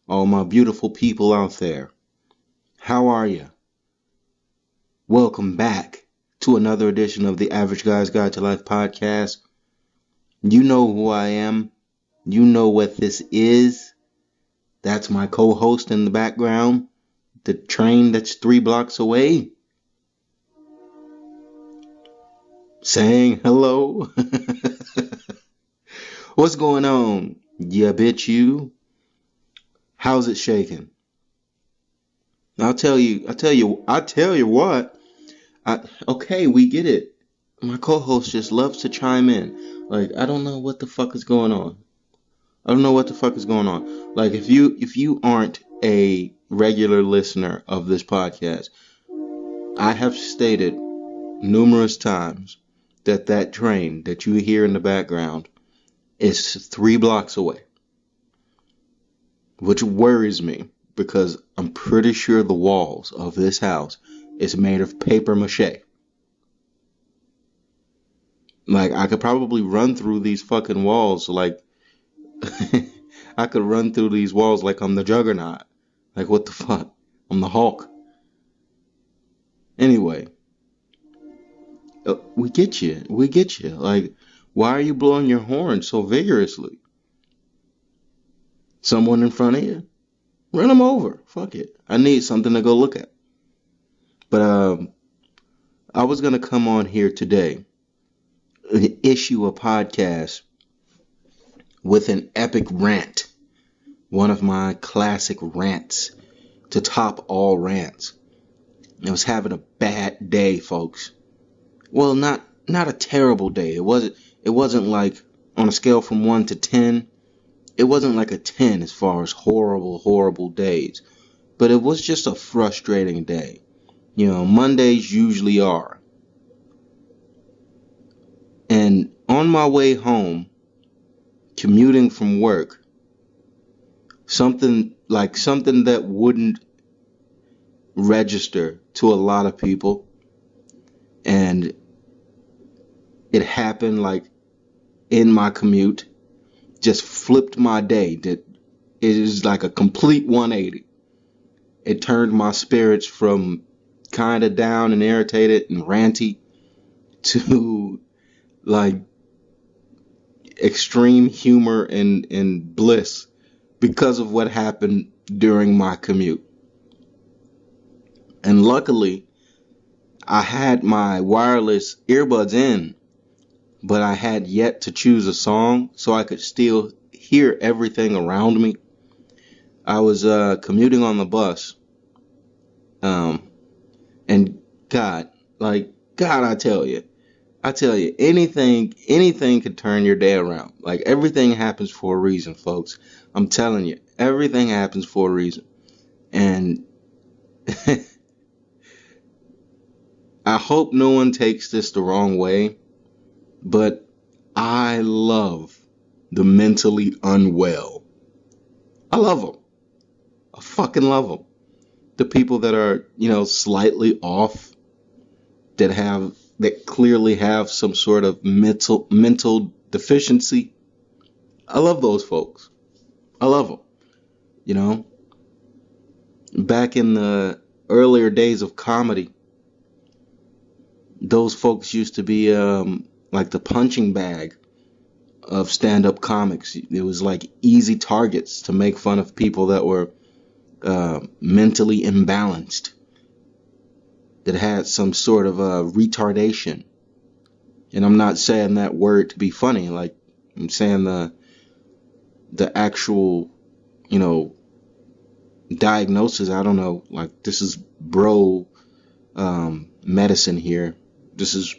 all my beautiful people out there. How are you? Welcome back to another edition of the Average Guy's Guide to Life podcast. You know who I am. You know what this is. That's my co-host in the background, the train that's 3 blocks away, saying hello. What's going on? Yeah, bitch, you. How's it shaking? I'll tell you what. Okay, we get it. My co-host just loves to chime in. Like, I don't know what the fuck is going on. Like, if you aren't a regular listener of this podcast, I have stated numerous times that train that you hear in the background is 3 blocks away, which worries me because I'm pretty sure the walls of this house is made of paper mache. Like, I could probably run through these fucking walls like I could run through these walls like I'm the Juggernaut. Like, what the fuck? I'm the Hulk. Anyway, we get you. Like, why are you blowing your horn so vigorously? Someone in front of you? Run them over. Fuck it. I need something to go look at. But I was gonna come on here today, issue a podcast with an epic rant, one of my classic rants to top all rants. I was having a bad day, folks. Well, not a terrible day. It wasn't like on a scale from 1 to 10. It wasn't like a 10 as far as horrible days. But it was just a frustrating day. You know, Mondays usually are. And on my way home, commuting from work, something that wouldn't register to a lot of people, and it happened like in my commute, just flipped my day. It is like a complete 180. It turned my spirits from kind of down and irritated and ranty to like extreme humor and bliss because of what happened during my commute. And luckily, I had my wireless earbuds in, but I had yet to choose a song so I could still hear everything around me. I was commuting on the bus, and God, I tell you, anything could turn your day around. Like, everything happens for a reason, folks. I'm telling you, everything happens for a reason. And I hope no one takes this the wrong way, but I love the mentally unwell. I love them. I fucking love them. The people that are, slightly off, that clearly have some sort of mental deficiency. I love those folks. I love them. You know, back in the earlier days of comedy, those folks used to be like the punching bag of stand-up comics. It was like easy targets to make fun of people that were mentally imbalanced, that had some sort of retardation. And I'm not saying that word to be funny. Like, I'm saying the actual, diagnosis. I don't know. Like, this is bro medicine here. This is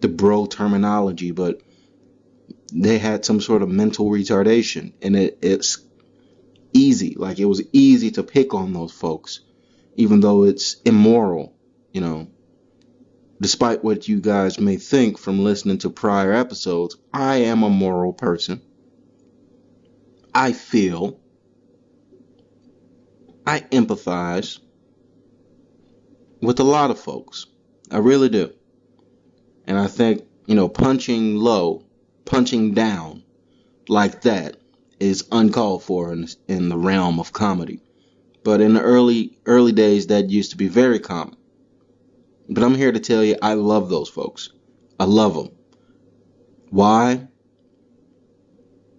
the bro terminology, but they had some sort of mental retardation, and it's easy. Like, it was easy to pick on those folks, even though it's immoral, Despite what you guys may think from listening to prior episodes, I am a moral person. I feel. I empathize with a lot of folks. I really do. And I think, punching low, punching down like that is uncalled for in the realm of comedy. But in the early days, that used to be very common. But I'm here to tell you, I love those folks. I love them. Why?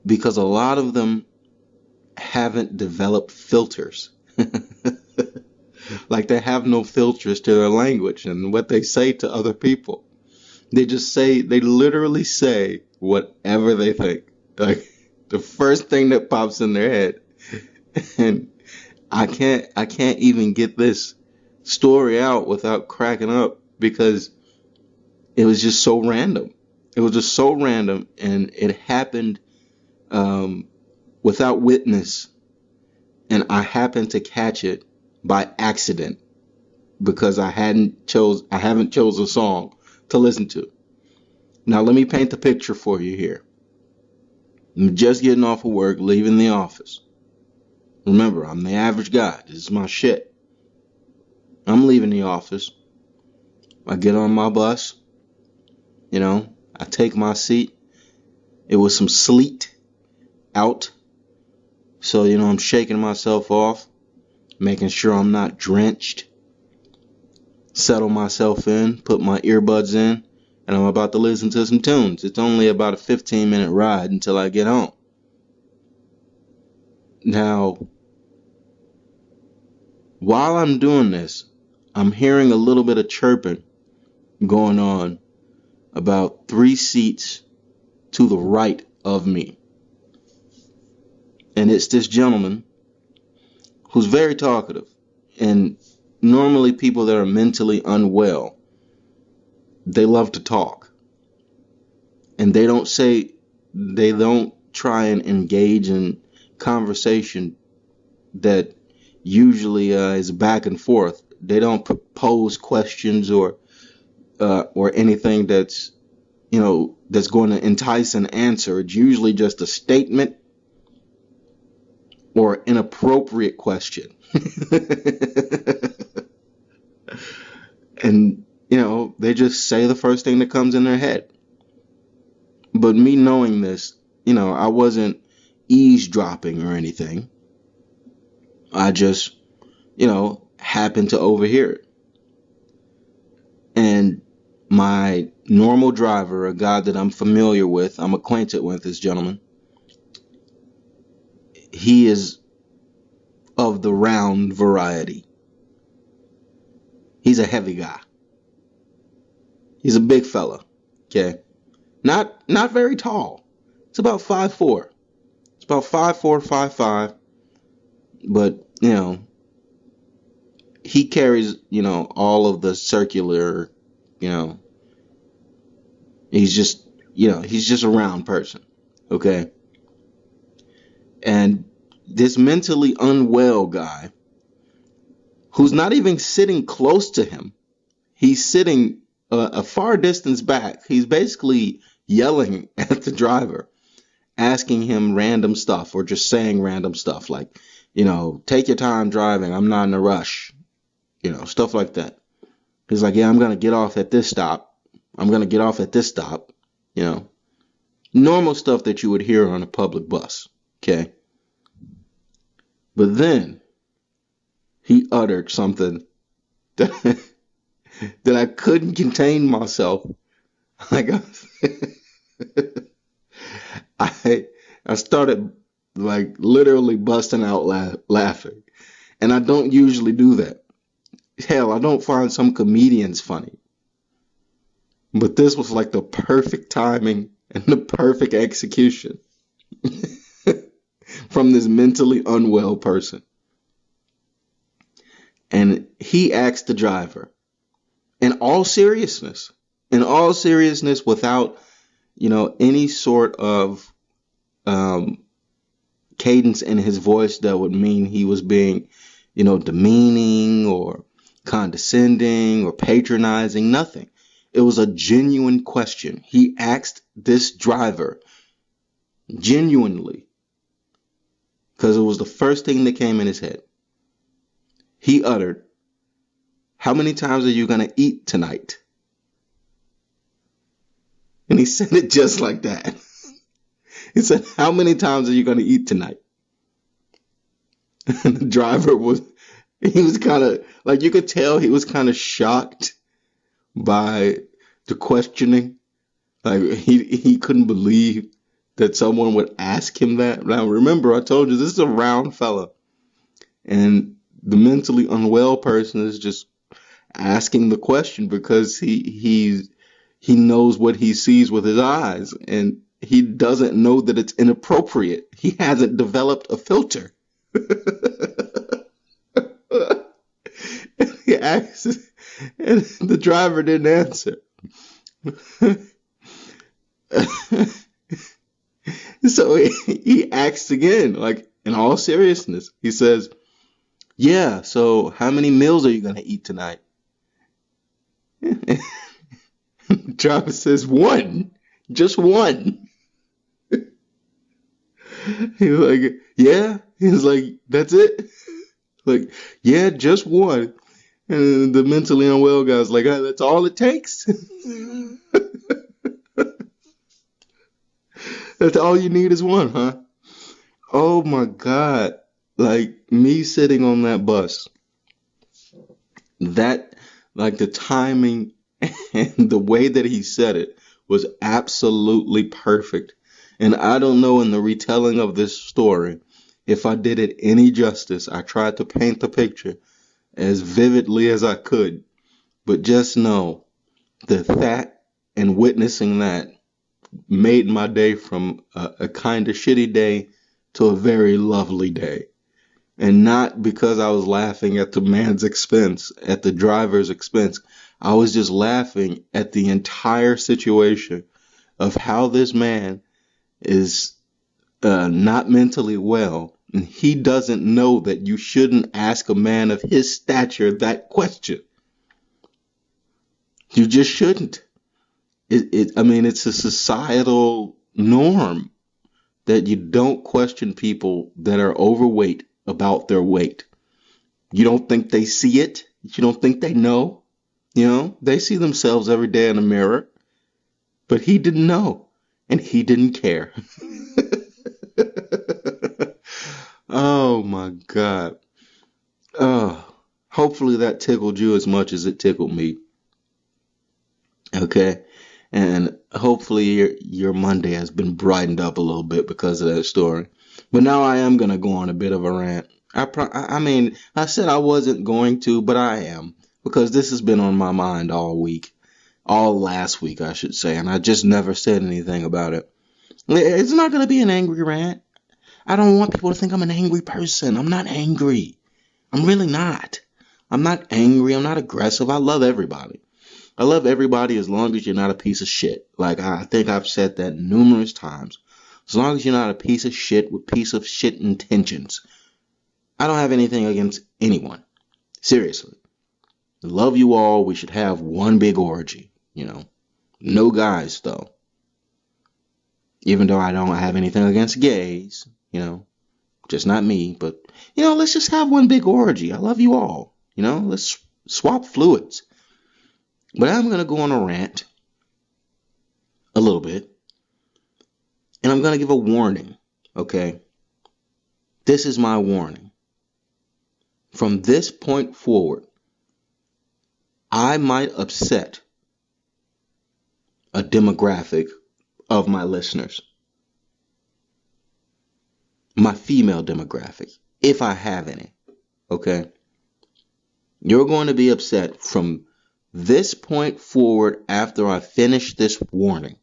Because a lot of them haven't developed filters. Like they have no filters to their language and what they say to other people. They literally say whatever they think. Like the first thing that pops in their head. And I can't even get this story out without cracking up because it was just so random. It was just so random, and it happened um, without witness, and I happened to catch it by accident because I haven't chose a song to listen to. Now let me paint the picture for you here. I'm just getting off of work, leaving the office. Remember, I'm the average guy. This is my shit. I'm leaving the office. I get on my bus. I take my seat. It was some sleet out. So, I'm shaking myself off, making sure I'm not drenched. Settle myself in, put my earbuds in, and I'm about to listen to some tunes. It's only about a 15-minute ride until I get home. Now, while I'm doing this, I'm hearing a little bit of chirping going on about 3 seats to the right of me. And it's this gentleman who's very talkative. And normally people that are mentally unwell, they love to talk. And they don't try and engage in conversation that usually is back and forth. They don't propose questions or anything that's going to entice an answer. It's usually just a statement or inappropriate question. And they just say the first thing that comes in their head. But me knowing this, I wasn't eavesdropping or anything. I just happened to overhear it. And my normal driver, a guy that I'm familiar with, I'm acquainted with this gentleman, he is of the round variety. He's a heavy guy. He's a big fella. Okay. Not very tall. It's about 5'4". It's about 5'4", 5'5". But, he carries, all of the circular, he's just a round person. Okay. And this mentally unwell guy, who's not even sitting close to him, he's sitting a far distance back. He's basically yelling at the driver, asking him random stuff or just saying random stuff like, take your time driving. I'm not in a rush. Stuff like that. He's like, yeah, I'm going to get off at this stop. I'm going to get off at this stop. Normal stuff that you would hear on a public bus. Okay. But then he uttered something that, that I couldn't contain myself. Like I started like literally busting out laughing. And I don't usually do that. Hell, I don't find some comedians funny. But this was like the perfect timing and the perfect execution from this mentally unwell person. And he asked the driver, in all seriousness, without, any sort of cadence in his voice that would mean he was being, demeaning or condescending or patronizing, nothing. It was a genuine question. He asked this driver genuinely because it was the first thing that came in his head. He uttered, "How many times are you going to eat tonight?" And he said it just like that. He said, how many times are you going to eat tonight? And the driver he was kind of, like, you could tell he was kind of shocked by the questioning. Like, he couldn't believe that someone would ask him that. Now, remember, I told you, this is a round fella. And the mentally unwell person is just asking the question because he knows what he sees with his eyes, and he doesn't know that it's inappropriate. He hasn't developed a filter. He asked, and the driver didn't answer. So he asks again, like, in all seriousness. He says, yeah, so how many meals are you going to eat tonight? Driver says, one. Just one. He's like, yeah. He's like, that's it? Like, yeah, just one. And the mentally unwell guy's like, "Ah, that's all it takes? That's all you need is one, huh?" Oh my God. Like, me sitting on that bus, that, like, the timing and the way that he said it was absolutely perfect. And I don't know, in the retelling of this story, if I did it any justice. I tried to paint the picture as vividly as I could. But just know that and witnessing that made my day from a kind of shitty day to a very lovely day. And not because I was laughing at the man's expense, at the driver's expense. I was just laughing at the entire situation of how this man is not mentally well. And he doesn't know that you shouldn't ask a man of his stature that question. You just shouldn't. I mean, it's a societal norm that you don't question people that are overweight about their weight. You don't think they see it. You don't think they know. You know, they see themselves every day in the mirror. But he didn't know. And he didn't care. Oh my God. Oh, hopefully that tickled you as much as it tickled me. Okay. And hopefully your Monday has been brightened up a little bit because of that story. But now I am going to go on a bit of a rant. I mean, I said I wasn't going to, but I am. Because this has been on my mind all week. All last week, I should say. And I just never said anything about it. It's not going to be an angry rant. I don't want people to think I'm an angry person. I'm not angry. I'm really not. I'm not angry. I'm not aggressive. I love everybody. I love everybody as long as you're not a piece of shit. Like, I think I've said that numerous times. As long as you're not a piece of shit with piece of shit intentions. I don't have anything against anyone. Seriously. Love you all. We should have one big orgy. You know. No guys, though. Even though I don't have anything against gays. You know. Just not me. But, you know, let's just have one big orgy. I love you all. You know. Let's swap fluids. But I'm going to go on a rant. A little bit. And I'm going to give a warning. Okay. This is my warning. From this point forward, I might upset a demographic of my listeners. My female demographic, if I have any. Okay? You're going to be upset from this point forward after I finish this warning.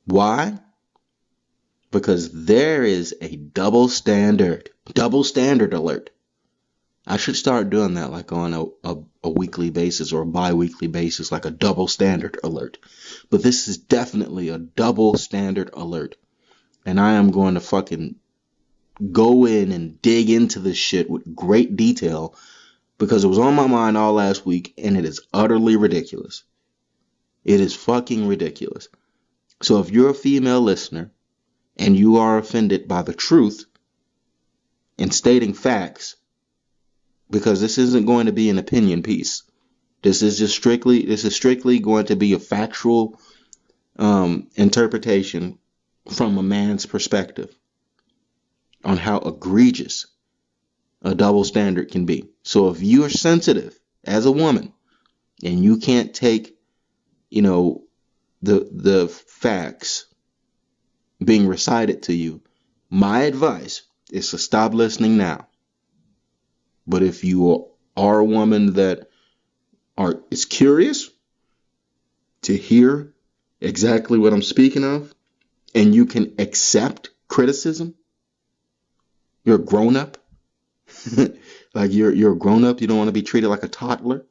Why? Because there is a double standard alert. I should start doing that like on a weekly basis or a bi-weekly basis, like a double standard alert. But this is definitely a double standard alert. And I am going to fucking go in and dig into this shit with great detail because it was on my mind all last week and it is utterly ridiculous. It is fucking ridiculous. So if you're a female listener and you are offended by the truth and stating facts, because this isn't going to be an opinion piece. This is strictly going to be a factual interpretation from a man's perspective on how egregious a double standard can be. So if you're sensitive as a woman and you can't take, the facts being recited to you, my advice is to stop listening now. But if you are a woman that is curious to hear exactly what I'm speaking of, and you can accept criticism, you're a grown up. Like you're a grown up, you don't want to be treated like a toddler,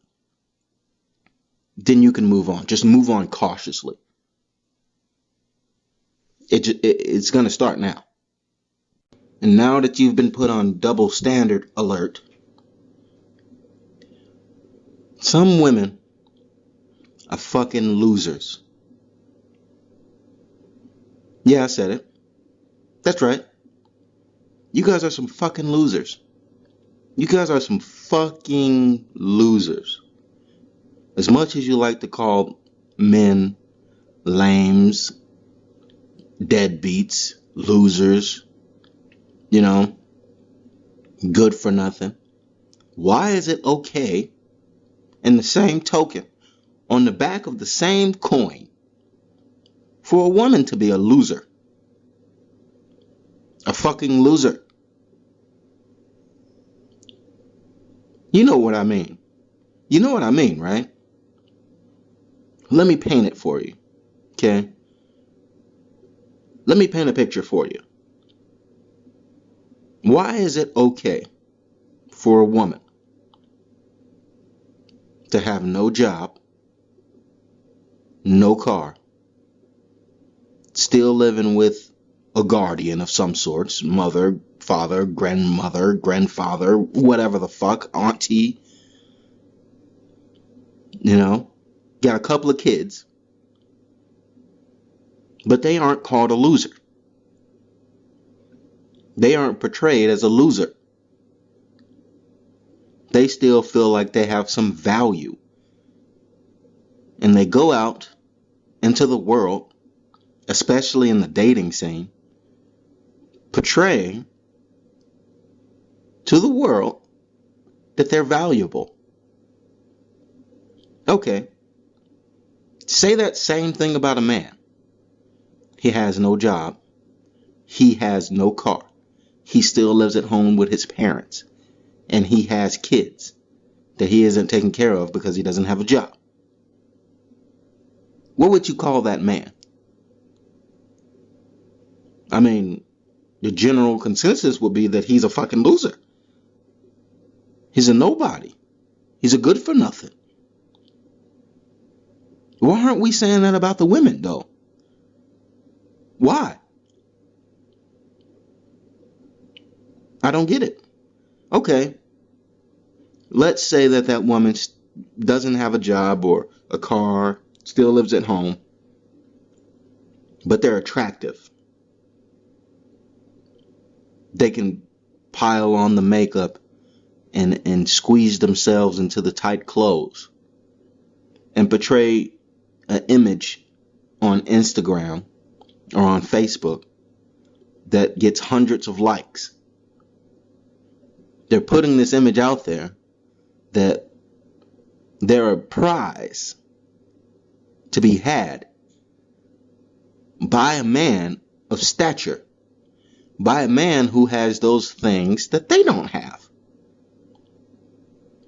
then you can move on. Just move on cautiously. It's going to start now. And now that you've been put on double standard alert, some women are fucking losers. Yeah, I said it. That's right. You guys are some fucking losers. You guys are some fucking losers. As much as you like to call men lames, deadbeats, losers, good for nothing, why is it okay, in the same token, on the back of the same coin, for a woman to be a loser? A fucking loser. You know what I mean. You know what I mean, right? Let me paint it for you, okay? Let me paint a picture for you. Why is it okay for a woman to have no job, no car, still living with a guardian of some sorts, mother, father, grandmother, grandfather, whatever the fuck, auntie, got a couple of kids, but they aren't called a loser. They aren't portrayed as a loser. They still feel like they have some value. And they go out into the world, especially in the dating scene, portraying to the world that they're valuable. Okay. Say that same thing about a man. He has no job. He has no car. He still lives at home with his parents. And he has kids that he isn't taking care of because he doesn't have a job. What would you call that man? I mean, the general consensus would be that he's a fucking loser. He's a nobody. He's a good for nothing. Why aren't we saying that about the women, though? Why? I don't get it. Okay. Let's say that woman doesn't have a job or a car, still lives at home, but they're attractive. They can pile on the makeup and squeeze themselves into the tight clothes and portray an image on Instagram or on Facebook that gets hundreds of likes. They're putting this image out there that they're a prize to be had by a man of stature, by a man who has those things that they don't have.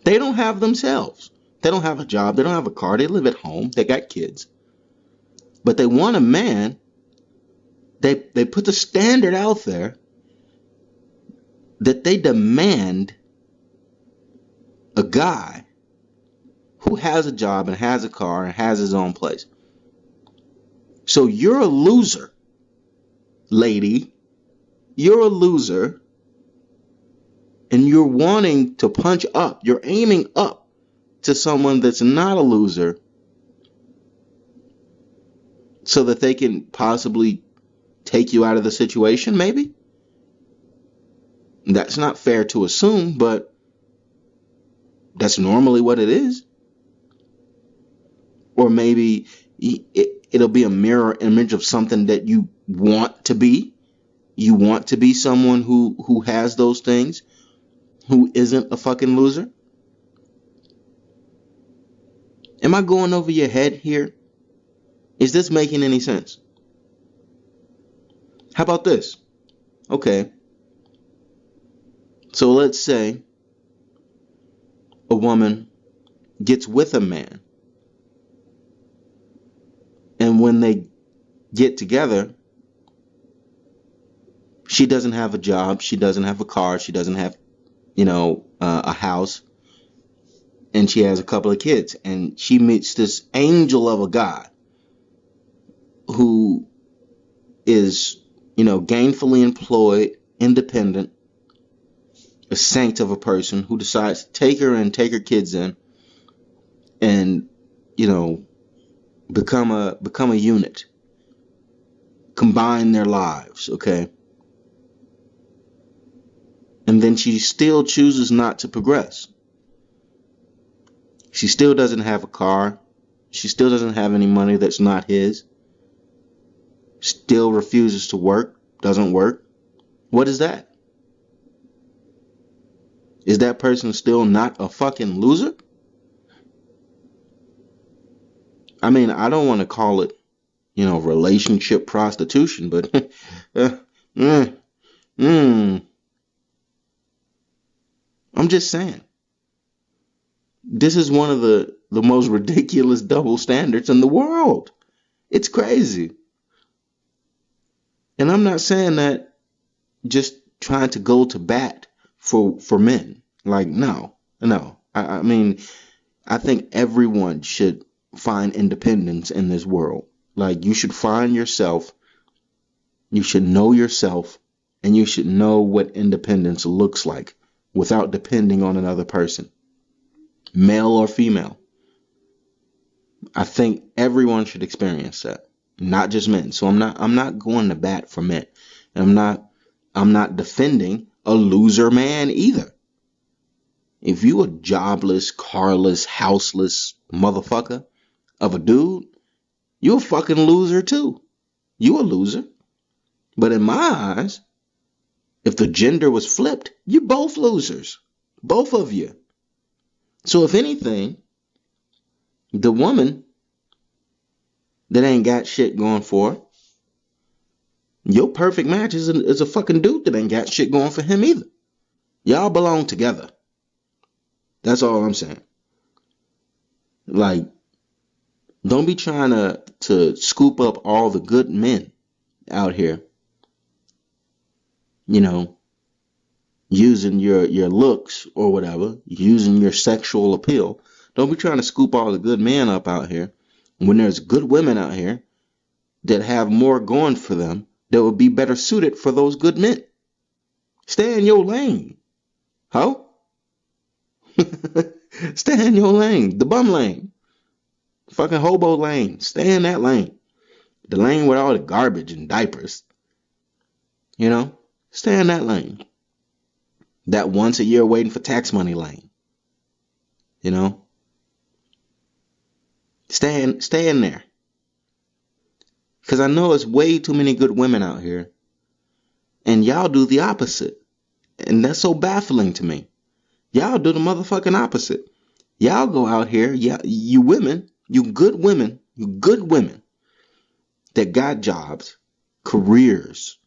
They don't have themselves. They don't have a job. They don't have a car. They live at home. They got kids. But they want a man. They put the standard out there that they demand a guy who has a job and has a car and has his own place. So you're a loser, lady. You're a loser. And you're wanting to punch up. You're aiming up to someone that's not a loser so that they can possibly take you out of the situation, maybe? That's not fair to assume, but that's normally what it is. Or maybe it'll be a mirror image of something that you want to be. You want to be someone who has those things, who isn't a fucking loser. Am I going over your head here? Is this making any sense? How about this? Okay, so let's say a woman gets with a man, and when they get together, she doesn't have a job, she doesn't have a car, she doesn't have, a house, and she has a couple of kids, and she meets this angel of a guy who is, gainfully employed, independent, a saint of a person who decides to take her and take her kids in, and become a unit, combine their lives, okay? And then she still chooses not to progress. She still doesn't have a car. She still doesn't have any money that's not his. Still refuses to work, doesn't work. What is that? Is that person still not a fucking loser? I mean, I don't want to call it, relationship prostitution, but I'm just saying. This is one of the most ridiculous double standards in the world. It's crazy. And I'm not saying that just trying to go to bat for men. Like, no. I mean, I think everyone should find independence in this world. Like, you should find yourself, you should know yourself, and you should know what independence looks like without depending on another person, male or female. I think everyone should experience that, not just men. So I'm not going to bat for men. I'm not defending a loser man either. If you a jobless, carless, houseless motherfucker of a dude, you a fucking loser too. You a loser. But in my eyes, if the gender was flipped, you both losers. Both of you. So if anything, the woman that ain't got shit going for her, your perfect match is a fucking dude that ain't got shit going for him either. Y'all belong together. That's all I'm saying. Like, don't be trying to scoop up all the good men out here, using your looks or whatever, using your sexual appeal. Don't be trying to scoop all the good men up out here when there's good women out here that have more going for them that would be better suited for those good men. Stay in your lane. Ho? Stay in your lane. The bum lane. Fucking hobo lane. Stay in that lane. The lane with all the garbage and diapers. Stay in that lane. That once a year waiting for tax money lane. Stay in there. Because I know it's way too many good women out here. And y'all do the opposite. And that's so baffling to me. Y'all do the motherfucking opposite. Y'all go out here, you women, you good women that got jobs, careers,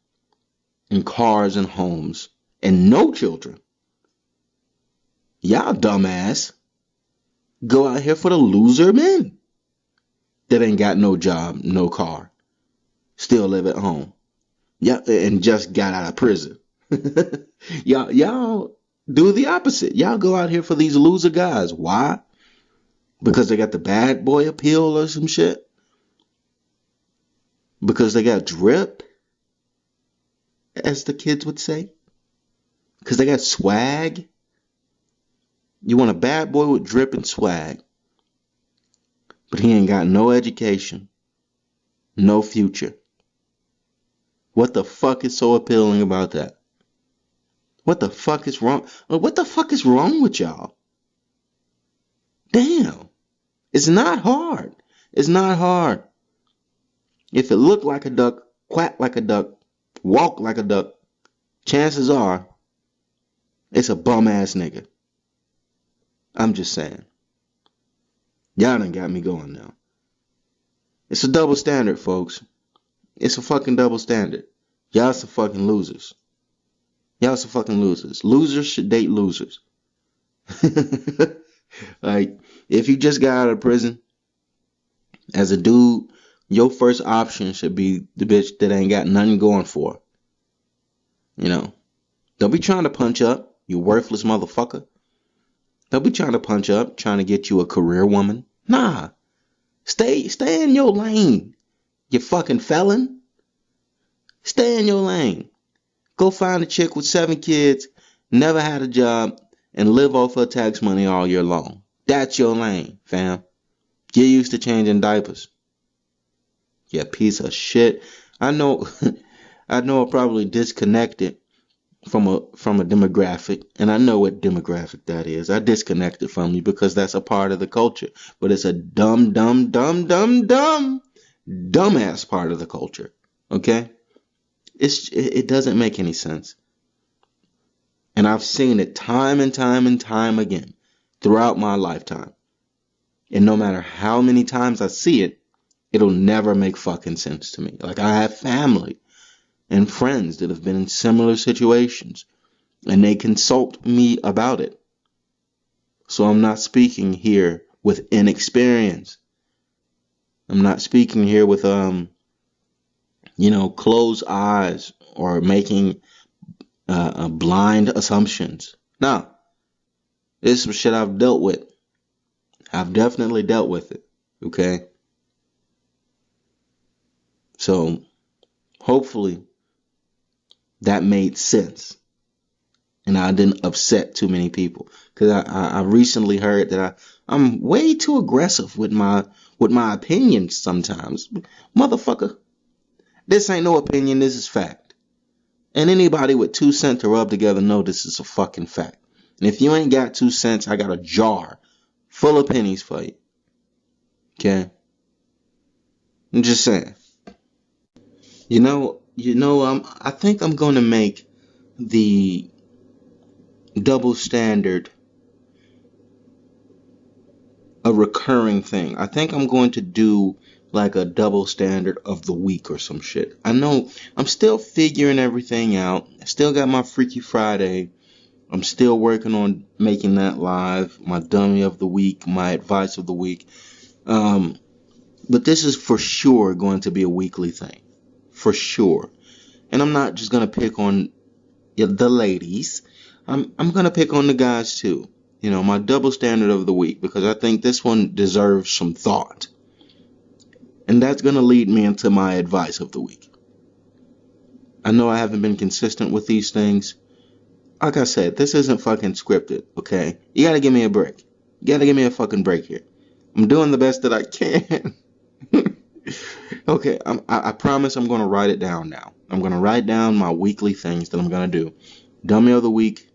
and cars and homes, and no children. Y'all dumbass go out here for the loser men that ain't got no job, no car, still live at home. Yeah, and just got out of prison. Y'all do the opposite. Y'all go out here for these loser guys. Why? Because they got the bad boy appeal or some shit? Because they got drip, as the kids would say? Because they got swag? You want a bad boy with drip and swag, but he ain't got no education, no future. What the fuck is so appealing about that? What the fuck is wrong? What the fuck is wrong with y'all? Damn. It's not hard. It's not hard. If it looked like a duck, quack like a duck, walk like a duck, chances are it's a bum ass nigga. I'm just saying. Y'all done got me going now. It's a double standard, folks. It's a fucking double standard. Y'all some fucking losers. Y'all some fucking losers. Losers should date losers. Like, if you just got out of prison, as a dude, your first option should be the bitch that ain't got nothing going for her. You know, don't be trying to punch up, you worthless motherfucker. Don't be trying to punch up, trying to get you a career woman. Nah, stay in your lane, you fucking felon. Stay in your lane. Go find a chick with 7 kids, never had a job, and live off her tax money all year long. That's your lane, fam. Get used to changing diapers. You piece of shit. I know I'm probably disconnected from a demographic, and I know what demographic that is. I disconnected from you because that's a part of the culture. But it's a dumbass part of the culture. Okay? It doesn't make any sense. And I've seen it time and time again throughout my lifetime. And no matter how many times I see it, it'll never make fucking sense to me. Like, I have family and friends that have been in similar situations, and they consult me about it. So I'm not speaking here with inexperience. I'm not speaking here with closed eyes or making blind assumptions. No, this is some shit I've dealt with. I've definitely dealt with it. Okay. So hopefully that made sense, and I didn't upset too many people, because I recently heard that I'm way too aggressive with my opinions sometimes. Motherfucker, this ain't no opinion, this is fact. And anybody with 2 cents to rub together know this is a fucking fact. And if you ain't got 2 cents, I got a jar full of pennies for you. Okay? I'm just saying. I think I'm going to make the double standard a recurring thing. I think I'm going to do like a double standard of the week or some shit. I know I'm still figuring everything out. I still got my Freaky Friday. I'm still working on making that live. My dummy of the week, my advice of the week. But this is for sure going to be a weekly thing. For sure. And I'm not just going to pick on the ladies. I'm going to pick on the guys too. My double standard of the week, because I think this one deserves some thought. And that's going to lead me into my advice of the week. I know I haven't been consistent with these things. Like I said, this isn't fucking scripted, okay? You got to give me a break. You got to give me a fucking break here. I'm doing the best that I can. Okay, I promise I'm going to write it down now. I'm going to write down my weekly things that I'm going to do. Dummy of the week,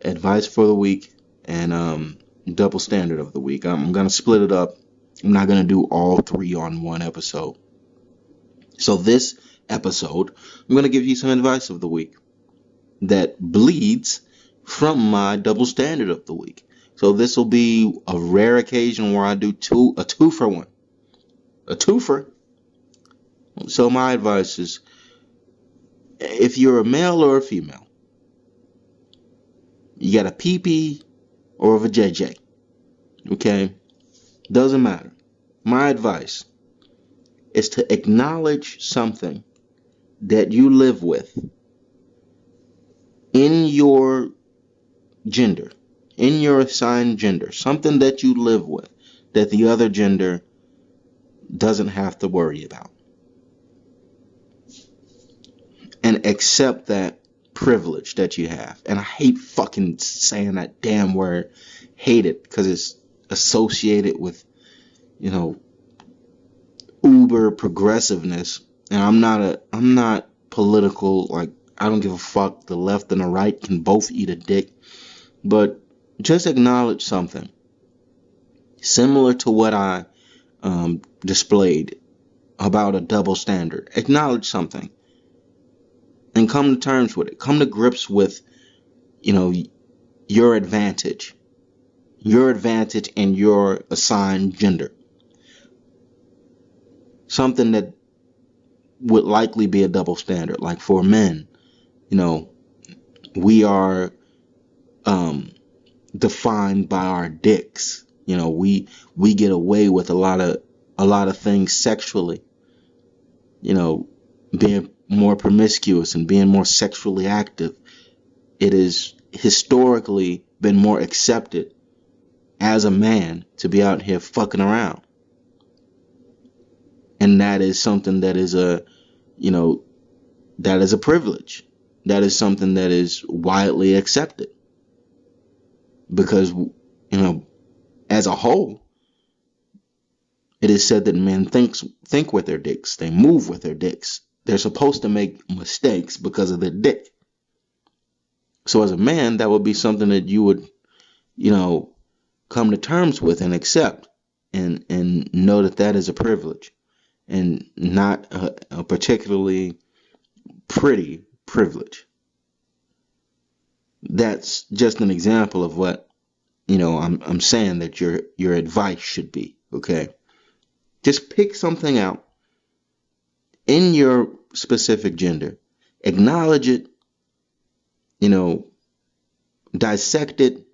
advice for the week, and double standard of the week. I'm going to split it up. I'm not going to do all 3 on one episode. So this episode, I'm going to give you some advice of the week that bleeds from my double standard of the week. So this will be a rare occasion where I do a two for one. A twofer. So my advice is, if you're a male or a female, you got a PP or a vajayjay, okay? Doesn't matter. My advice is to acknowledge something that you live with in your gender, in your assigned gender, something that you live with that the other gender doesn't have to worry about. And accept that privilege that you have. And I hate fucking saying that damn word. Hate it, because it's associated with, uber progressiveness. And I'm not political. Like, I don't give a fuck. The left and the right can both eat a dick. But just acknowledge something similar to what I displayed about a double standard. Acknowledge something and come to terms with it. Come to grips with, your advantage and your assigned gender. Something that would likely be a double standard. Like for men, we are defined by our dicks. We get away with a lot of things sexually. Being more promiscuous and being more sexually active. It is historically been more accepted as a man to be out here fucking around. And that is something that is a privilege. That is something that is widely accepted. Because, as a whole, it is said that men think with their dicks. They move with their dicks. They're supposed to make mistakes because of their dick. So as a man, that would be something that you would, come to terms with and accept and know that is a privilege and not a particularly pretty privilege. That's just an example of what, I'm saying that your advice should be, okay? Just pick something out in your specific gender, acknowledge it, dissect it,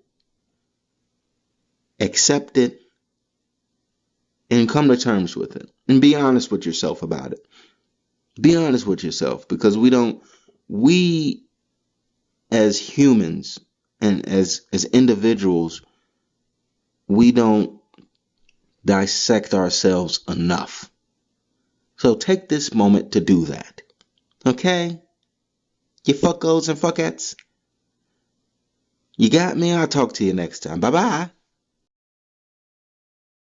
accept it, and come to terms with it. And be honest with yourself about it. Be honest with yourself, because we as humans and as individuals, we don't dissect ourselves enough. So take this moment to do that. Okay? You fuckos and fuckettes. You got me? I'll talk to you next time. Bye-bye.